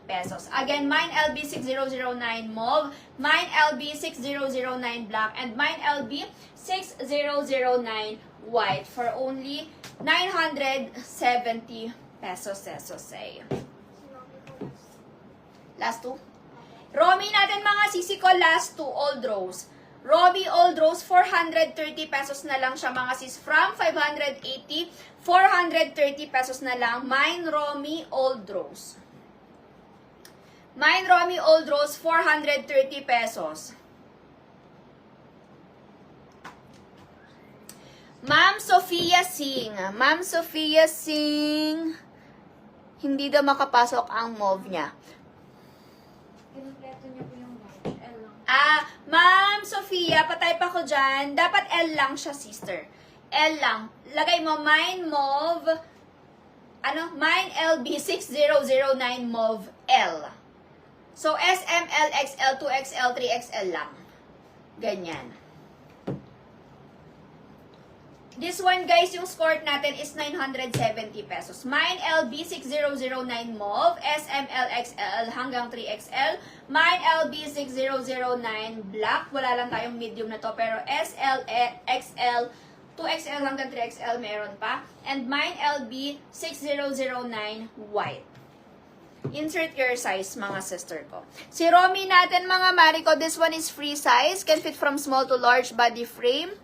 pesos. Again, mine LB6009 mauve, mine LB6009 black, and mine LB6009 white for only 970 pesos. Last two. Romy natin mga sisi ko, last two, Old Rose. Romy Old Rose, 430 pesos na lang siya mga sis. From 580, 430 pesos na lang. Mine Romy Old Rose. Mine Romy Old Rose, 430 pesos. Ma'am Sophia Singh. Ma'am Sophia Singh. Hindi daw makapasok ang mauve niya. Kinumpleto niya po yung large. L lang. Ma'am Sophia, patay pa ko dyan. Dapat L lang siya, sister. L lang. Lagay mo, mine mauve, mine LB6009 mauve L. So, S, M, L, XL, 2XL, 3XL lang. Ganyan. This one, guys, yung score natin is 970 pesos. Mine LB6009 mauve, SMLXL hanggang 3XL. Mine LB6009 black. Wala lang tayong medium na to, pero SL, XL, 2XL hanggang 3XL meron pa. And mine LB6009 white. Insert your size, mga sister ko. Si Romy natin, mga Mariko, this one is free size. Can fit from small to large body frame.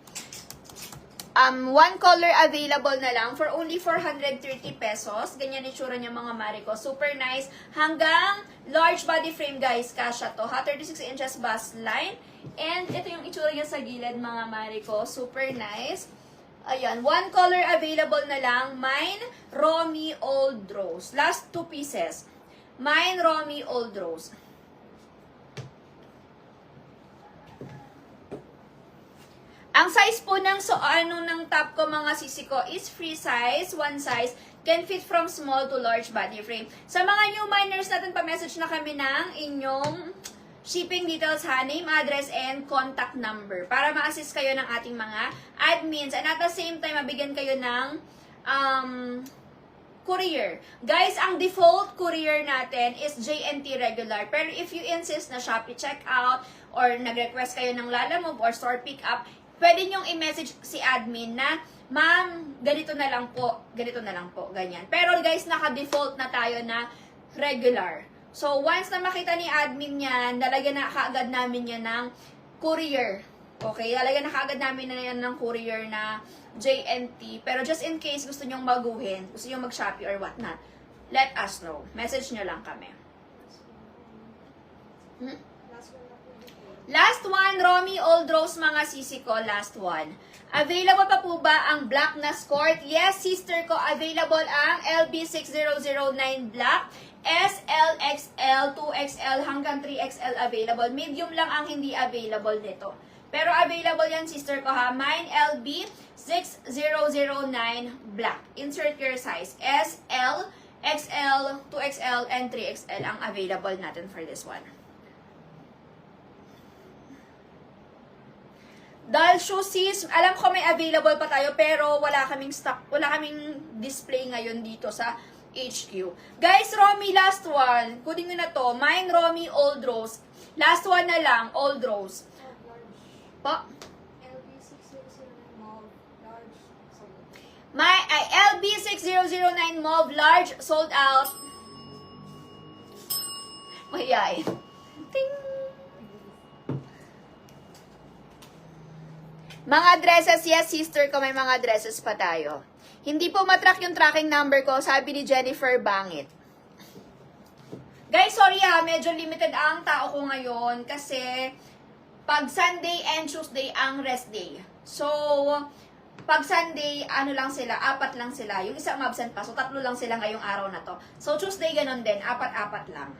One color available na lang for only 430 pesos. Ganyan itsura niya, mga Mariko. Super nice. Hanggang large body frame, guys. Kasha to. 36 inches bust line. And ito yung itsura niya sa gilid, mga Mariko. Super nice. Ayan. One color available na lang. Mine Romy Old Rose. Last two pieces. Mine Romy Old Rose. Ang size po ng ng top ko, mga sisi ko, is free size, one size, can fit from small to large body frame. Sa mga new miners natin, pa-message na kami ng inyong shipping details, ha, name, address, and contact number para ma-assist kayo ng ating mga admins. And at the same time, mabigyan kayo ng courier. Guys, ang default courier natin is JNT regular. Pero if you insist na Shopee checkout or nag-request kayo ng Lalamove or store pickup, pwede nyong i-message si admin na, ma'am, ganito na lang po, ganyan. Pero guys, naka-default na tayo na regular. So, once na makita ni admin yan, lalagyan na kaagad namin yan ng courier. Okay? Lalagyan na kaagad namin na yan ng courier na JNT. Pero just in case gusto nyong baguhin, gusto nyong mag-Shopee or whatnot, let us know. Message nyo lang kami. Last one, Romy Old Rose, mga sisi ko, last one. Available pa po ba ang black na skirt? Yes, sister ko, available ang LB6009 black, SL, XL, 2XL hanggang 3XL available. Medium lang ang hindi available nito. Pero available yan, sister ko, ha. Mine LB6009 black. Insert your size. SL, XL, 2XL, and 3XL ang available natin for this one. Doll shoes, sis, alam ko may available pa tayo, pero wala kaming stock, wala kaming display ngayon dito sa HQ. Guys, Romy, last one. Kunin nyo na to. Mine, Romy, Old Rose. Last one na lang, Old Rose. Po? LB6009 mauve, large, sold. LB6009 mauve, large, sold out. Mahiyain. Ting! Mga dresses, yes, sister ko, may mga dresses pa tayo. Hindi po matrack yung tracking number ko, sabi ni Jennifer Bangit. Guys, sorry ha, medyo limited ang tao ko ngayon kasi pag Sunday and Tuesday ang rest day. So, pag Sunday, lang sila, 4 lang sila. Yung isa absent pa, so 3 lang sila ngayong araw na to. So, Tuesday ganun din, 4 lang.